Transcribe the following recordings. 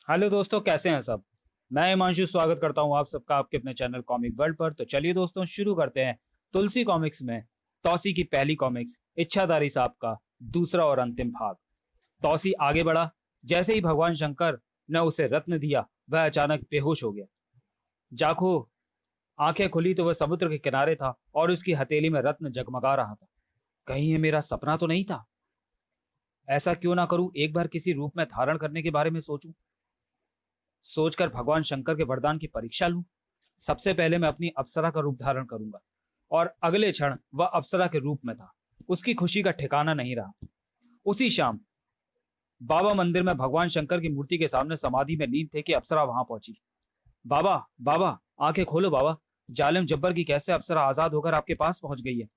Hello दोस्तों, कैसे हैं सब। मैं हिमांशु स्वागत करता हूं आप सबका आपके अपने चैनल कॉमिक वर्ल्ड पर। तो चलिए दोस्तों, शुरू करते हैं तुलसी कॉमिक्स में तौसी की पहली कॉमिक्स इच्छाधारी साहब का दूसरा और अंतिम भाग। तौसी आगे बढ़ा। जैसे ही भगवान शंकर ने उसे रत्न दिया, वह अचानक बेहोश हो गया। जाखो आंखें खुली तो वह समुद्र के किनारे था और उसकी हथेली में रत्न जगमगा रहा था। कहीं ये मेरा सपना तो नहीं था। ऐसा क्यों ना करूं, एक बार किसी रूप में धारण करने के बारे में सोचूं। सोचकर भगवान शंकर के वरदान की परीक्षा लूं। सबसे पहले मैं अपनी अप्सरा का रूप धारण करूंगा। और अगले क्षण वह अप्सरा के रूप में था। उसकी खुशी का ठिकाना नहीं रहा। उसी शाम बाबा मंदिर में भगवान शंकर की मूर्ति के सामने समाधि में लीन थे कि अप्सरा वहां पहुंची। बाबा, बाबा, आंखें खोलो बाबा। जालिम जब्बर की कैसे अप्सरा आजाद होकर आपके पास पहुंच गई है।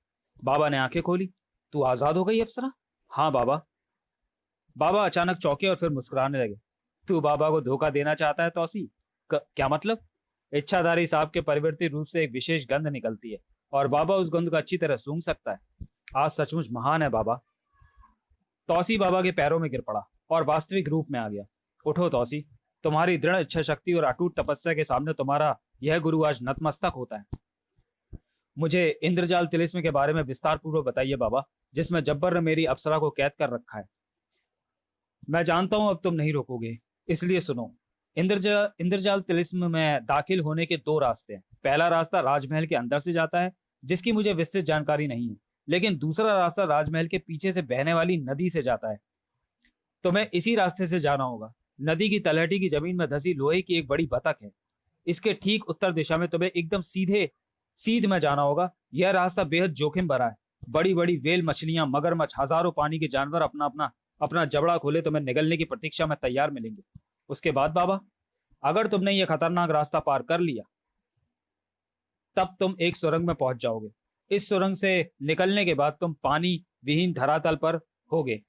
बाबा ने आंखें खोली। तू आजाद हो गई अप्सरा? हाँ बाबा। बाबा अचानक चौंके और फिर मुस्कुराने लगे। तू बाबा को धोखा देना चाहता है तौसी? क्या मतलब? इच्छाधारी सांप के परिवर्तित रूप से एक विशेष गंध निकलती है और बाबा उस गंध को अच्छी तरह सूंघ सकता है। आज सचमुच महान है बाबा। तौसी बाबा के पैरों में गिर पड़ा और वास्तविक रूप में आ गया। उठो तौसी। तुम्हारी दृढ़ इच्छा शक्ति और अटूट तपस्या के सामने तुम्हारा यह गुरु आज नतमस्तक होता है। मुझे इंद्रजाल तिलिस्म के बारे में विस्तार पूर्वक बताइए बाबा, जिसमें जब्बर ने मेरी अप्सरा को कैद कर रखा है। मैं जानता हूं अब तुम नहीं रोकोगे, इसलिए सुनो। इंद्रजाल तिलिस्म में दाखिल होने के दो रास्ते हैं। पहला रास्ता राजमहल के अंदर से जाता है, जिसकी मुझे विस्तृत जानकारी नहीं है। लेकिन दूसरा रास्ता राजमहल के पीछे से बहने वाली नदी से जाता है। तुम्हें इसी रास्ते से जाना होगा। नदी की तलहटी की जमीन में धसी लोहे की एक बड़ी बतख है। इसके ठीक उत्तर दिशा में तुम्हें एकदम सीध में जाना होगा। यह रास्ता बेहद जोखिम भरा है। बड़ी बड़ी वेल मछलियां, मगरमच्छ, हजारों पानी के जानवर अपना अपना अपना जबड़ा खोले तुम्हें निगलने की प्रतीक्षा में तैयार मिलेंगे। उसके बाद बाबा, अगर तुमने यह खतरनाक रास्ता पार कर लिया, तब तुम एक सुरंग में पहुंच जाओगे। इस सुरंग से निकलने के बाद तुम पानी विहीन धरातल पर होगे।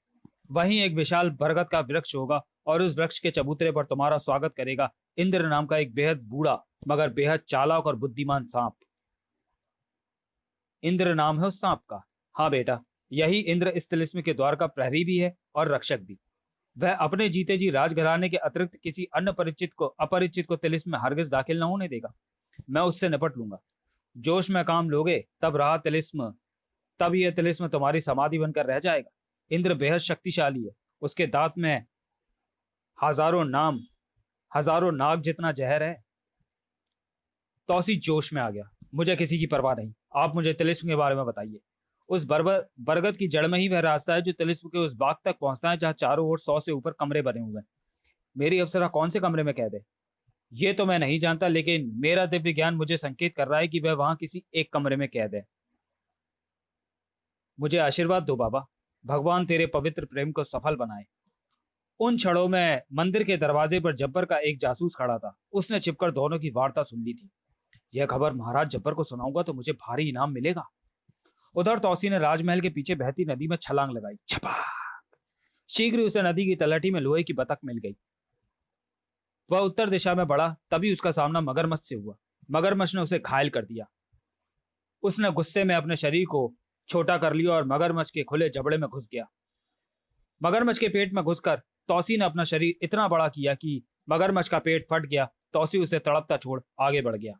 वहीं एक विशाल बरगद का वृक्ष होगा और उस वृक्ष के चबूतरे पर तुम्हारा स्वागत करेगा इंद्र नाम का एक बेहद बूढ़ा मगर बेहद चालाक और बुद्धिमान सांप। इंद्र नाम है उस सांप का। हाँ बेटा, यही इंद्र इस तिलिस्म के द्वार का प्रहरी भी है और रक्षक भी। वह अपने जीते जी राजघराने के अतिरिक्त किसी अन्य अपरिचित को तिलिस्म में हरगिज दाखिल न होने देगा। मैं उससे निपट लूंगा। जोश में काम लोगे तब यह तिलिस्म तुम्हारी समाधि बनकर रह जाएगा। इंद्र बेहद शक्तिशाली है। उसके दांत में हजारों नाम हजारों नाग जितना जहर है। तौसी जोश में आ गया। मुझे किसी की परवाह नहीं, आप मुझे तिलिस्म के बारे में बताइए। उस बरगद की जड़ में ही वह रास्ता है जो तिलिस्म के उस बाग तक पहुंचता है जहां चारों ओर 100 से ऊपर कमरे बने हुए हैं। मेरी अप्सरा कौन से कमरे में कैद है, ये तो मैं नहीं जानता, लेकिन मेरा दिव्य ज्ञान मुझे संकेत कर रहा है कि वह वहां किसी एक कमरे में कैद है। मुझे आशीर्वाद दो बाबा। भगवान तेरे पवित्र प्रेम को सफल बनाए। उन क्षणों में मंदिर के दरवाजे पर जब्बर का एक जासूस खड़ा था। उसने छिपकर दोनों की वार्ता सुन ली थी। यह खबर महाराज जब्बर को सुनाऊंगा तो मुझे भारी इनाम मिलेगा। उधर तौसी ने राजमहल के पीछे बहती नदी में छलांग लगाई। छपाक! शीघ्र ही उसे नदी की तलहटी में लोहे की बतख मिल गई। वह उत्तर दिशा में बढ़ा, तभी उसका सामना मगरमच्छ से हुआ। मगरमच्छ ने उसे घायल कर दिया। उसने गुस्से में अपने शरीर को छोटा कर लिया और मगरमच्छ के खुले जबड़े में घुस गया। मगरमच्छ के पेट में घुसकर तौसी ने अपना शरीर इतना बड़ा किया कि मगरमच्छ का पेट फट गया। तौसी उसे तड़पता छोड़ आगे बढ़ गया।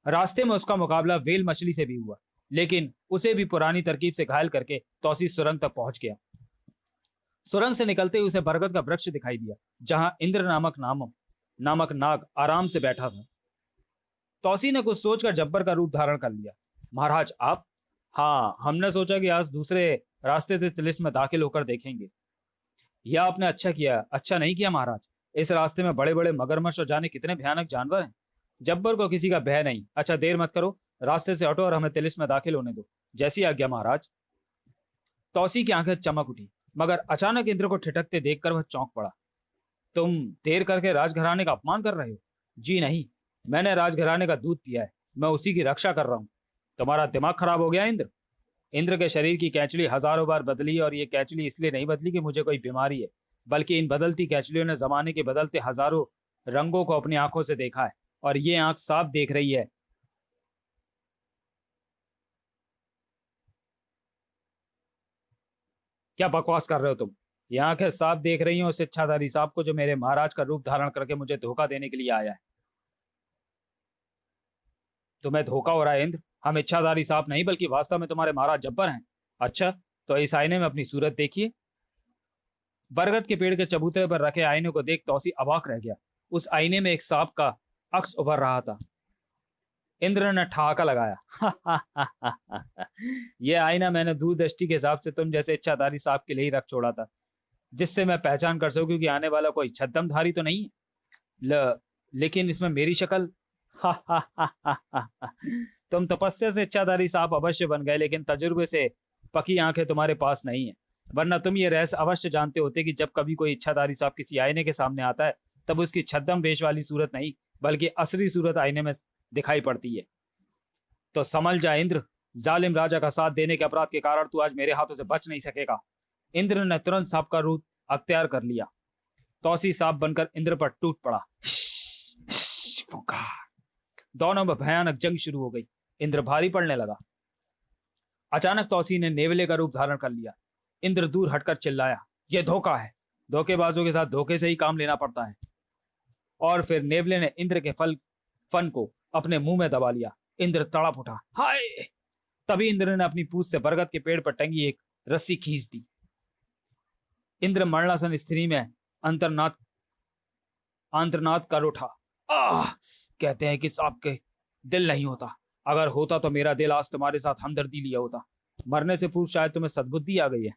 रास्ते में उसका मुकाबला वेल मछली से भी हुआ, लेकिन उसे भी पुरानी तरकीब से घायल करके तौसी सुरंग तक पहुंच गया। सुरंग से निकलते ही उसे बरगद का वृक्ष दिखाई दिया, जहां इंद्र नामक नाग आराम से बैठा था। तौसी ने कुछ सोचकर जब्बर का रूप धारण कर लिया। महाराज आप? हाँ, हमने सोचा कि आज दूसरे रास्ते से तिलिस्म में दाखिल होकर देखेंगे। यह आपने अच्छा किया। अच्छा नहीं किया महाराज। इस रास्ते में बड़े बड़े मगरमच्छ और जाने कितने भयानक जानवर हैं। जब्बर को किसी का भय नहीं। अच्छा, देर मत करो, रास्ते से हटो और हमें तिलिस्म में दाखिल होने दो। जैसी आज्ञा महाराज। तौसी की आंखें चमक उठी, मगर अचानक इंद्र को ठिठकते देखकर वह चौंक पड़ा। तुम देर करके राजघराने का अपमान कर रहे हो? जी नहीं, मैंने राजघराने का दूध पिया है। मैं उसी की रक्षा कर रहा हूं। तुम्हारा दिमाग खराब हो गया इंद्र। इंद्र के शरीर की कैचली हजारों बार बदली है और ये कैचली इसलिए नहीं बदली कि मुझे कोई बीमारी है, बल्कि इन बदलती कैचलियों ने जमाने के बदलते हजारों रंगों को अपनी आंखों से देखा है और ये आंख साफ देख रही है। क्या बकवास कर रहे हो तुम? ये आंखें साफ देख रही हैं उस इच्छाधारी सांप को जो मेरे महाराज का रूप धारण करके मुझे धोखा देने के लिए आया है। तुम्हें धोखा हो रहा है इंद्र। हम इच्छाधारी सांप नहीं बल्कि वास्तव में तुम्हारे महाराज जब्बर हैं। अच्छा, तो इस आईने में अपनी सूरत देखिए। बरगद के पेड़ के चबूतरे पर रखे आईने को देख तौसी अवाक रह गया। उस आईने में एक सांप का अक्स उभर रहा था। इंद्र ने ठहाका लगाया। ये आईना मैंने दूरदृष्टि के हिसाब से तुम जैसे इच्छाधारी सांप के लिए ही रख छोड़ा था, जिससे मैं पहचान कर सकूं कि आने वाला कोई छद्मधारी तो नहीं है। लेकिन इसमें मेरी शक्ल। तुम तपस्या से इच्छाधारी सांप अवश्य बन गए, लेकिन तजुर्बे से पकी आंखें तुम्हारे पास नहीं है। वरना तुम ये रहस्य अवश्य जानते होते कि जब कभी कोई इच्छाधारी सांप किसी आईने के सामने आता है तब उसकी छद्म वेश वाली सूरत नहीं बल्कि असली सूरत आईने में दिखाई पड़ती है। तो समझ जा इंद्र, जालिम राजा का साथ देने के अपराध के कारण तू आज मेरे हाथों से बच नहीं सकेगा। इंद्र ने तुरंत सांप का रूप अख्तियार कर लिया। तौसी सांप बनकर इंद्र पर टूट पड़ा। दोनों में भयानक जंग शुरू हो गई। इंद्र भारी पड़ने लगा। अचानक तौसी ने नेवले का रूप धारण कर लिया। इंद्र दूर हटकर चिल्लाया, यह धोखा है। धोखेबाजों के साथ धोखे से ही काम लेना पड़ता है। और फिर नेवले ने इंद्र के फन को अपने मुंह में दबा लिया। इंद्र तड़प उठा। हाय! तभी इंद्र ने अपनी पूंछ से बरगद के पेड़ पर टंगी एक रस्सी खींच दी। इंद्र मरणासन स्त्री में आंतरनाद कर उठा। आह! कहते हैं कि सांप के दिल नहीं होता। अगर होता तो मेरा दिल आज तुम्हारे साथ हमदर्दी लिया होता। मरने से पूर्व शायद तुम्हें सद्बुद्धि आ गई है।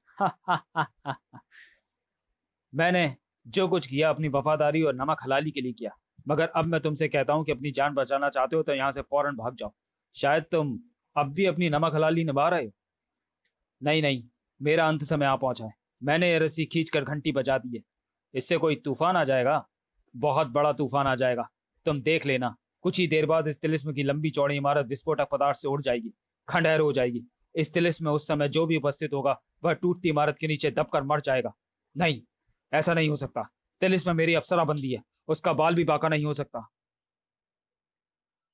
मैंने जो कुछ किया अपनी वफादारी और नमक हलाली के लिए किया, मगर अब मैं तुमसे कहता हूं कि अपनी जान बचाना चाहते हो तो यहां से फौरन भाग जाओ। शायद तुम अब भी अपनी नमक हलाली निभा रहे हो। नहीं नहीं, मेरा अंत समय आ पहुंचा है। मैंने ये रस्सी खींचकर घंटी बजा दी है। इससे कोई तूफान आ जाएगा, बहुत बड़ा तूफान आ जाएगा। तुम देख लेना, कुछ ही देर बाद इस तिलिस्म की लंबी चौड़ी इमारत विस्फोटक पदार्थ से उड़ जाएगी, खंडहर हो जाएगी। इस तिलिस्म में उस समय जो भी उपस्थित होगा वह टूटती इमारत के नीचे दबकर मर जाएगा। नहीं, ऐसा नहीं हो सकता। तिलिस्म में मेरी अप्सरा बंदी है, उसका बाल भी बाका नहीं हो सकता।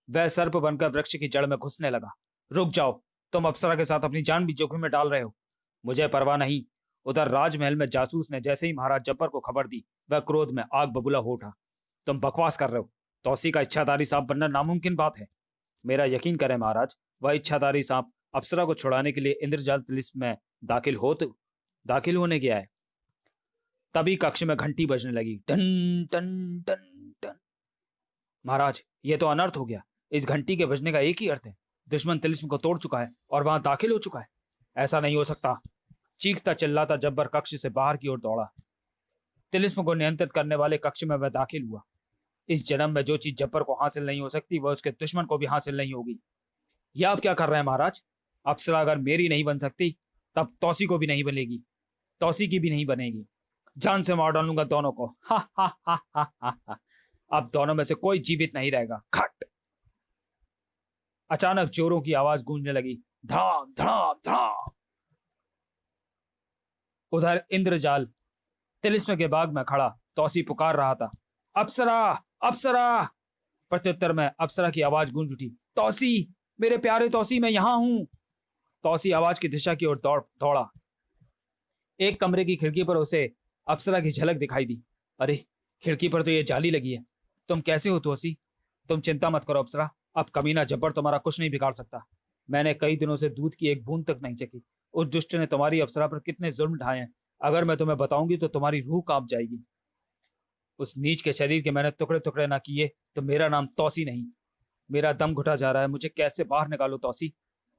वह सर्प बनकर वृक्ष की जड़ में घुसने लगा। रुक जाओ, तुम अप्सरा के साथ अपनी जान भी जोखिम में डाल रहे हो। मुझे परवाह नहीं। उधर राजमहल में जासूस ने जैसे ही महाराज जब्बर को खबर दी, वह क्रोध में आग बबूला हो उठा। तुम बकवास कर रहे हो। तौसी का इच्छाधारी सांप बनना नामुमकिन बात है। मेरा यकीन करें महाराज, वह इच्छाधारी सांप अप्सरा को छुड़ाने के लिए इंद्रजाल तिलिस्म में दाखिल होने गया है। तभी कक्ष में घंटी बजने लगी। टन टन टन टन। महाराज, यह तो अनर्थ हो गया। इस घंटी के बजने का एक ही अर्थ है, दुश्मन तिलिस्म को तोड़ चुका है और वहां दाखिल हो चुका है। ऐसा नहीं हो सकता। चीखता चिल्लाता जब्बर कक्ष से बाहर की ओर दौड़ा। तिलिस्म को नियंत्रित करने वाले कक्ष में वह दाखिल हुआ। इस जन्म में जो चीज जब्बर को हासिल नहीं हो सकती वह उसके दुश्मन को भी हासिल नहीं होगी। यह आप क्या कर रहे हैं महाराज? अप्सरा अगर मेरी नहीं बन सकती तब तौसी को भी नहीं बनेगी, तौसी की भी नहीं बनेगी। जान से मार डालूंगा दोनों को। हा हा हा हा हा हा। अब दोनों में से कोई जीवित नहीं रहेगा। खट! अचानक जोरों की आवाज गूंजने लगी। धाम धाम धाम। उधर इंद्रजाल तिलिस्म के बाग में खड़ा तौसी पुकार रहा था, अप्सरा अप्सरा। प्रत्युत्तर में अप्सरा की आवाज गूंज उठी, तौसी, मेरे प्यारे तौसी, मैं यहां हूं। तौसी आवाज की दिशा की ओर दौड़ा। एक कमरे की खिड़की पर उसे अप्सरा की झलक दिखाई दी। अरे, खिड़की पर तो ये जाली लगी है। तुम कैसे हो तौसी? तुम चिंता मत करो अप्सरा, अब कमीना जब्बर तुम्हारा कुछ नहीं बिगाड़ सकता। मैंने कई दिनों से दूध की एक बूंद तक नहीं चखी। उस दुष्ट ने तुम्हारी अप्सरा पर कितने जुल्म ढाए हैं, अगर मैं तुम्हें बताऊंगी तो तुम्हारी रूह कांप जाएगी। उस नीच के शरीर के मैंने टुकड़े टुकड़े ना किए तो मेरा नाम तौसी नहीं। मेरा दम घुटा जा रहा है, मुझे कैसे बाहर निकालो तौसी।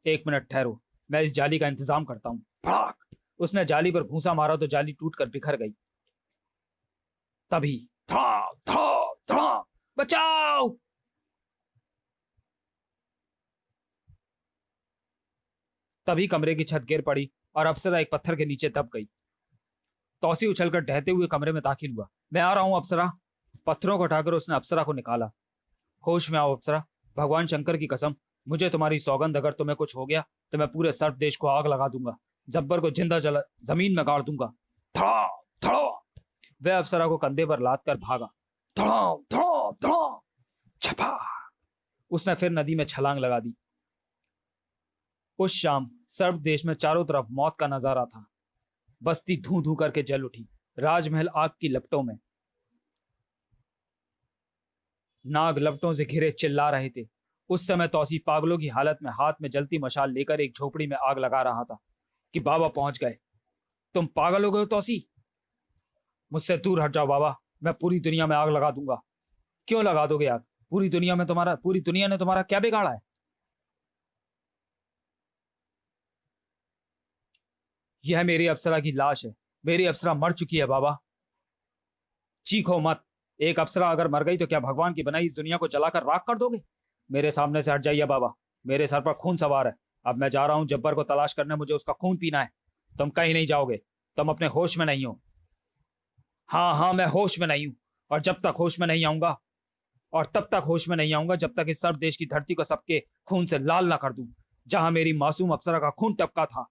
एक मिनट ठहरो, मैं इस जाली का इंतजाम करता हूँ। भड़ाक! उसने जाली पर भूसा मारा तो जाली टूटकर बिखर गई। तभी धाम धाम धाम, बचाओ! तभी कमरे की छत गिर पड़ी और अप्सरा एक पत्थर के नीचे दब गई। तौसी उछलकर ढहते हुए कमरे में दाखिल हुआ। मैं आ रहा हूं अप्सरा। पत्थरों को उठाकर उसने अप्सरा को निकाला। होश में आओ अप्सरा, भगवान शंकर की कसम, मुझे तुम्हारी सौगंध, अगर तुम्हें कुछ हो गया तो मैं पूरे सर्प देश को आग लगा दूंगा, जब्बर को जिंदा जला जमीन में गाड़ दूंगा। धड़ाम धड़ाम। वह अप्सरा को कंधे पर लाद कर भागा। धड़ाम धड़ाम धड़ाम। छपा! उसने फिर नदी में छलांग लगा दी। उस शाम सर्प देश में चारों तरफ मौत का नजारा था। बस्ती धू धू करके जल उठी। राजमहल आग की लपटों में, नाग लपटों से घिरे चिल्ला रहे थे। उस समय तौसी पागलों की हालत में हाथ में जलती मशाल लेकर एक झोपड़ी में आग लगा रहा था कि बाबा पहुंच गए। तुम पागल हो गए हो तौसी, मुझसे दूर हट जाओ बाबा, मैं पूरी दुनिया में आग लगा दूंगा। क्यों लगा दोगे आग? पूरी दुनिया ने तुम्हारा क्या बिगाड़ा है? यह मेरी अप्सरा की लाश है, मेरी अप्सरा मर चुकी है बाबा। चीखो मत। एक अप्सरा अगर मर गई तो क्या भगवान की बनाई इस दुनिया को जलाकर राख कर दोगे? मेरे सामने से हट जाइए बाबा, मेरे सर पर खून सवार है। अब मैं जा रहा हूं जब्बर को तलाश करने, मुझे उसका खून पीना है। तुम कहीं नहीं जाओगे, तुम अपने होश में नहीं हो। हाँ हाँ, मैं होश में नहीं हूं, और जब तक होश में नहीं आऊंगा, और तब तक होश में नहीं आऊंगा जब तक इस सर्व देश की धरती को सबके खून से लाल ना कर दूं, जहां मेरी मासूम अप्सरा का खून टपका था।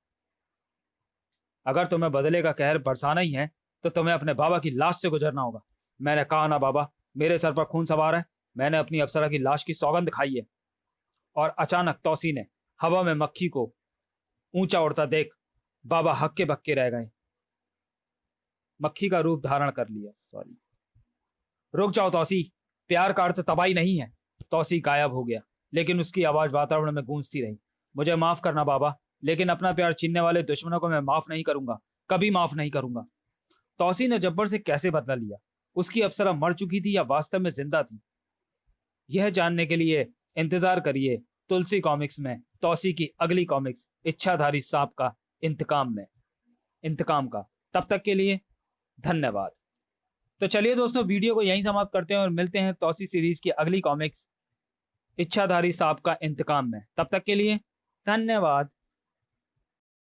अगर तुम्हें बदले का कहर बरसाना ही है तो तुम्हें अपने बाबा की लाश से गुजरना होगा। मैंने कहा ना बाबा, मेरे सर पर खून सवार है, मैंने अपनी अप्सरा की लाश की सौगंध खाई है। और अचानक तौसी ने हवा में मक्खी को ऊंचा उड़ता देख बाबा हक्के बक्के रह गए, मक्खी का रूप धारण कर लिया। सॉरी, रुक जाओ तौसी, प्यार का अर्थ तबाही नहीं है। तौसी गायब हो गया, लेकिन उसकी आवाज वातावरण में गूंजती रही। मुझे माफ करना बाबा, लेकिन अपना प्यार छीनने वाले दुश्मनों को मैं माफ नहीं करूंगा, कभी माफ नहीं करूंगा। तौसी ने जब्बर से कैसे बदला लिया? उसकी अप्सरा मर चुकी थी या वास्तव में जिंदा थी? यह जानने के लिए इंतजार करिए तुलसी कॉमिक्स में तौसी की अगली कॉमिक्स इच्छाधारी सांप का इंतकाम का। तब तक के लिए धन्यवाद। तो चलिए दोस्तों, वीडियो को यहीं समाप्त करते हैं और मिलते हैं तौसी सीरीज की अगली कॉमिक्स इच्छाधारी सांप का इंतकाम में। तब तक के लिए धन्यवाद।